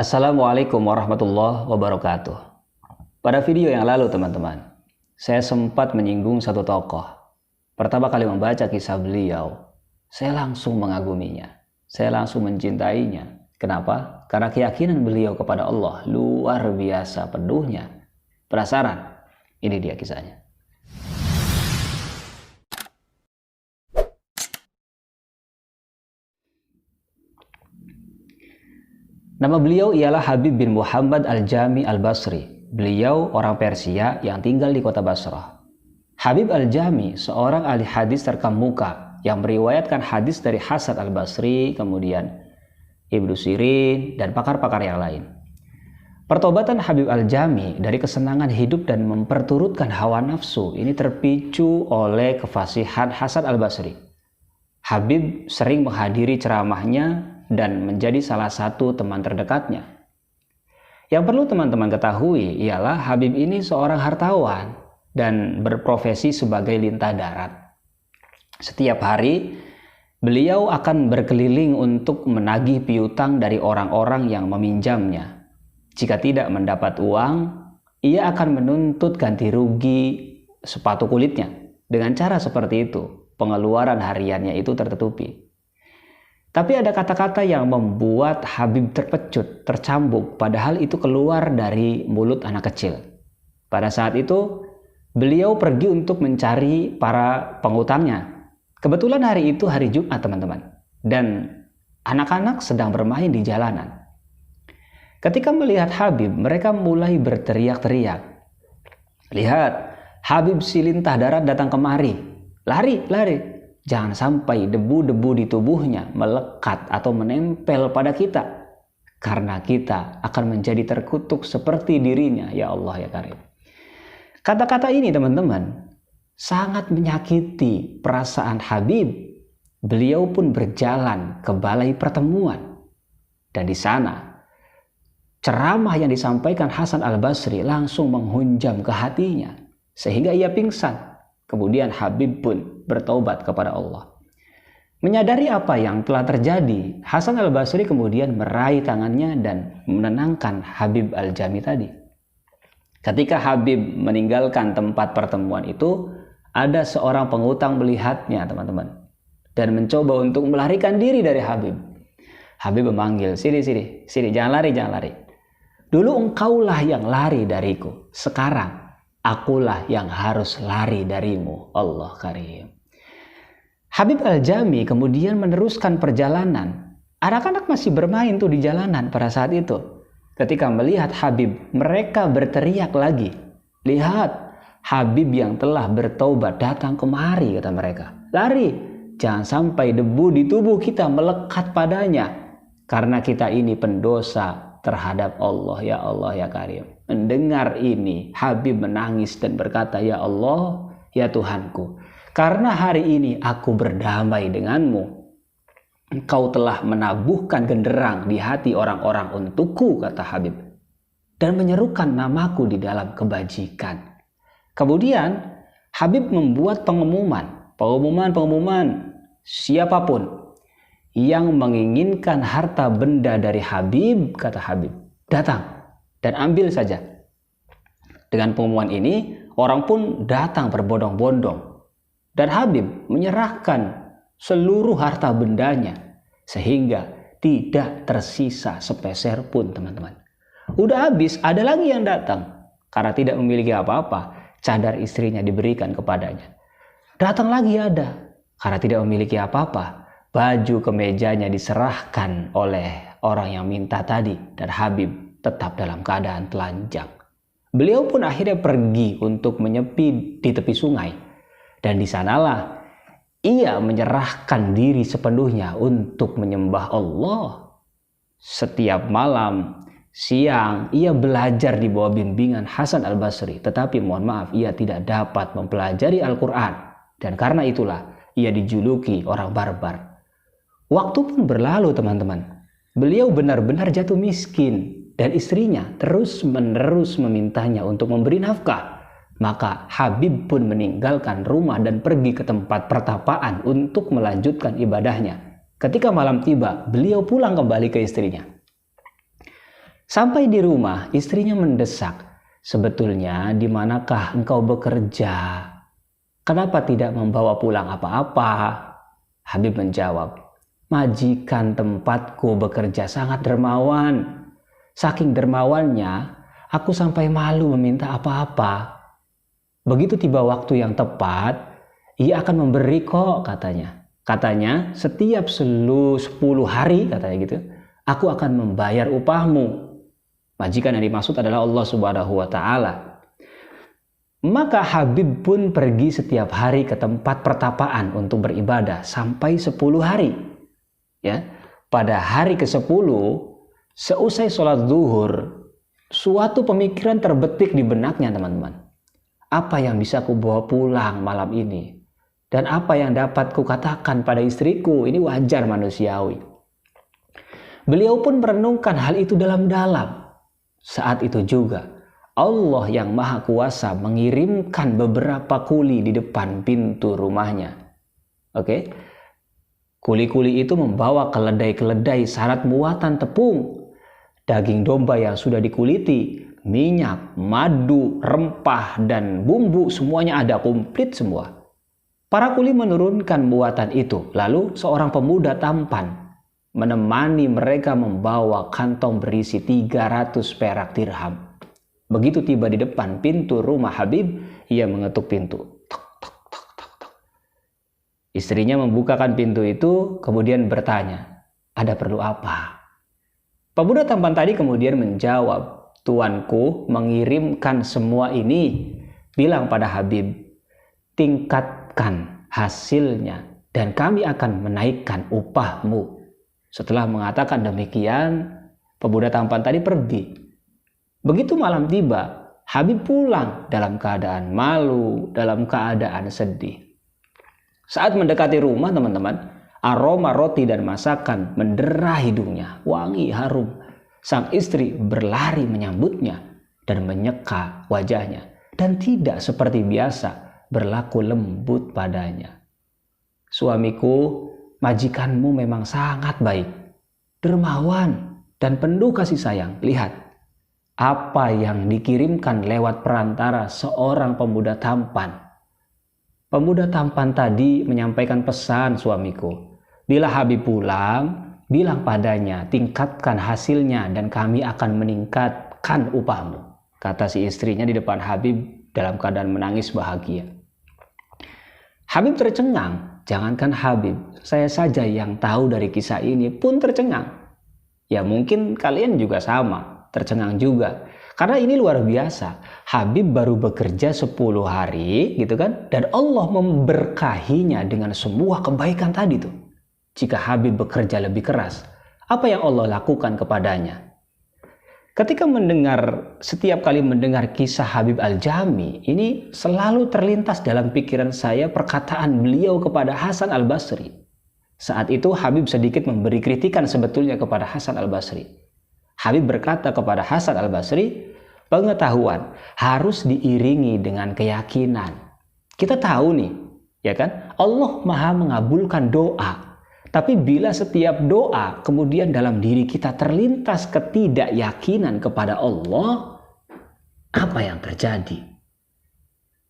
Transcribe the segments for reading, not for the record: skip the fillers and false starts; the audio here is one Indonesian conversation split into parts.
Assalamualaikum warahmatullahi wabarakatuh. Pada video yang lalu teman-teman, saya sempat menyinggung satu tokoh. Pertama kali membaca kisah beliau, saya langsung mengaguminya. Saya langsung mencintainya. Kenapa? Karena keyakinan beliau kepada Allah luar biasa penuhnya. Penasaran? Ini dia kisahnya. Nama beliau ialah Habib bin Muhammad Al-Jami Al-Basri. Beliau orang Persia yang tinggal di kota Basrah. Habib Al-Jami seorang ahli hadis terkemuka yang meriwayatkan hadis dari Hasan Al-Basri, kemudian Ibnu Sirin, dan pakar-pakar yang lain. Pertobatan Habib Al-Jami dari kesenangan hidup dan memperturutkan hawa nafsu ini terpicu oleh kefasihan Hasan Al-Basri. Habib sering menghadiri ceramahnya dan menjadi salah satu teman terdekatnya. Yang perlu teman-teman ketahui ialah Habib ini seorang hartawan dan berprofesi sebagai lintah darat. Setiap hari beliau akan berkeliling untuk menagih piutang dari orang-orang yang meminjamnya. Jika tidak mendapat uang, ia akan menuntut ganti rugi sepatu kulitnya. Dengan cara seperti itu, pengeluaran hariannya itu tertutupi. Tapi ada kata-kata yang membuat Habib terpecut, tercambuk, padahal itu keluar dari mulut anak kecil. Pada saat itu, beliau pergi untuk mencari para pengutangnya. Kebetulan hari itu hari Jumat, teman-teman. Dan anak-anak sedang bermain di jalanan. Ketika melihat Habib, mereka mulai berteriak-teriak. Lihat, Habib si lintah darat datang kemari. Lari, lari. Jangan sampai debu-debu di tubuhnya melekat atau menempel pada kita. Karena kita akan menjadi terkutuk seperti dirinya. Ya Allah ya Karim. Kata-kata ini teman-teman sangat menyakiti perasaan Habib. Beliau pun berjalan ke balai pertemuan. Dan di sana ceramah yang disampaikan Hasan Al-Basri langsung menghunjam ke hatinya. Sehingga ia pingsan. Kemudian Habib pun bertobat kepada Allah. Menyadari apa yang telah terjadi, Hasan Al-Basri kemudian meraih tangannya dan menenangkan Habib Al-Jami tadi. Ketika Habib meninggalkan tempat pertemuan itu, ada seorang pengutang melihatnya teman-teman. Dan mencoba untuk melarikan diri dari Habib. Habib memanggil, sini, jangan lari. Dulu engkaulah yang lari dariku, sekarang akulah yang harus lari darimu. Allah Karim. Habib Al-Jami kemudian meneruskan perjalanan. Anak-anak masih bermain tuh di jalanan pada saat itu. Ketika melihat Habib, mereka berteriak lagi. Lihat, Habib yang telah bertaubat datang kemari, kata mereka. Lari, jangan sampai debu di tubuh kita melekat padanya. Karena kita ini pendosa terhadap Allah. Ya Allah ya Karim. Mendengar ini, Habib menangis dan berkata, ya Allah, ya Tuhanku, karena hari ini aku berdamai denganmu. Engkau telah menabuhkan genderang di hati orang-orang untukku, kata Habib, dan menyerukan namaku di dalam kebajikan. Kemudian Habib membuat pengumuman, siapapun yang menginginkan harta benda dari Habib, kata Habib, datang dan ambil saja. Dengan pengumuman ini, orang pun datang berbondong-bondong. Dan Habib menyerahkan seluruh harta bendanya. Sehingga tidak tersisa sepeser pun teman-teman. Udah habis, ada lagi yang datang. Karena tidak memiliki apa-apa, cadar istrinya diberikan kepadanya. Datang lagi ada. Karena tidak memiliki apa-apa, baju kemejanya diserahkan oleh orang yang minta tadi. Dan Habib tetap dalam keadaan telanjang. Beliau pun akhirnya pergi untuk menyepi di tepi sungai. Dan di sanalah ia menyerahkan diri sepenuhnya untuk menyembah Allah. Setiap malam, siang, ia belajar di bawah bimbingan Hasan Al-Basri. Tetapi mohon maaf, ia tidak dapat mempelajari Al-Quran. Dan karena itulah, ia dijuluki orang barbar. Waktu pun berlalu teman-teman. Beliau benar-benar jatuh miskin. Dan istrinya terus-menerus memintanya untuk memberi nafkah. Maka Habib pun meninggalkan rumah dan pergi ke tempat pertapaan untuk melanjutkan ibadahnya. Ketika malam tiba, beliau pulang kembali ke istrinya. Sampai di rumah, istrinya mendesak, "Sebetulnya di manakah engkau bekerja? Kenapa tidak membawa pulang apa-apa?" Habib menjawab, "Majikan tempatku bekerja sangat dermawan. Saking dermawannya, aku sampai malu meminta apa-apa. Begitu tiba waktu yang tepat, ia akan memberi kok," katanya. Katanya, "Setiap 10 hari," katanya gitu, "aku akan membayar upahmu." Majikan yang dimaksud adalah Allah Subhanahu wa Ta'ala. Maka Habib pun pergi setiap hari ke tempat pertapaan untuk beribadah sampai 10 hari. Ya, pada hari ke-10, seusai sholat zuhur, suatu pemikiran terbetik di benaknya, teman-teman. Apa yang bisa ku bawa pulang malam ini? Dan apa yang dapat ku katakan pada istriku? Ini wajar manusiawi. Beliau pun merenungkan hal itu dalam-dalam. Saat itu juga Allah yang Maha Kuasa mengirimkan beberapa kuli di depan pintu rumahnya. Oke? Kuli-kuli itu membawa keledai-keledai syarat muatan tepung, daging domba yang sudah dikuliti, minyak, madu, rempah, dan bumbu, semuanya ada, komplit semua. Para kuli menurunkan muatan itu, lalu seorang pemuda tampan menemani mereka membawa kantong berisi 300 perak dirham. Begitu tiba di depan pintu rumah Habib, ia mengetuk pintu. Tok, tok, tok, tok, tok. Istrinya membukakan pintu itu, kemudian bertanya, "Ada perlu apa?" Pemuda tampan tadi kemudian menjawab, "Tuanku mengirimkan semua ini. Bilang pada Habib, tingkatkan hasilnya dan kami akan menaikkan upahmu." Setelah mengatakan demikian, pemuda tampan tadi pergi. Begitu malam tiba, Habib pulang dalam keadaan malu, dalam keadaan sedih. Saat mendekati rumah, teman-teman, aroma roti dan masakan mendera hidungnya, wangi harum. Sang istri berlari menyambutnya dan menyeka wajahnya, dan tidak seperti biasa berlaku lembut padanya. "Suamiku, majikanmu memang sangat baik, dermawan, dan penuh kasih sayang. Lihat, apa yang dikirimkan lewat perantara seorang pemuda tampan." Pemuda tampan tadi menyampaikan pesan suamiku, "Bila Habib pulang, bilang padanya, tingkatkan hasilnya dan kami akan meningkatkan upahmu," kata si istrinya di depan Habib dalam keadaan menangis bahagia. Habib tercengang. Jangankan Habib, saya saja yang tahu dari kisah ini pun tercengang. Ya mungkin kalian juga sama, tercengang juga. Karena ini luar biasa. Habib baru bekerja 10 hari gitu kan, dan Allah memberkahinya dengan semua kebaikan tadi tuh. Jika Habib bekerja lebih keras, apa yang Allah lakukan kepadanya? Ketika setiap kali mendengar kisah Habib Al-Jami, ini selalu terlintas dalam pikiran saya perkataan beliau kepada Hasan Al-Basri. Saat itu Habib sedikit memberi kritikan sebetulnya kepada Hasan Al-Basri. Habib berkata kepada Hasan Al-Basri, "Pengetahuan harus diiringi dengan keyakinan." Kita tahu nih, ya kan? Allah Maha mengabulkan doa. Tapi bila setiap doa kemudian dalam diri kita terlintas ketidakyakinan kepada Allah, apa yang terjadi?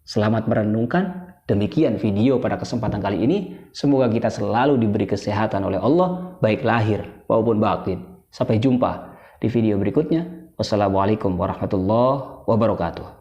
Selamat merenungkan. Demikian video pada kesempatan kali ini. Semoga kita selalu diberi kesehatan oleh Allah, baik lahir maupun batin. Sampai jumpa di video berikutnya. Wassalamualaikum warahmatullahi wabarakatuh.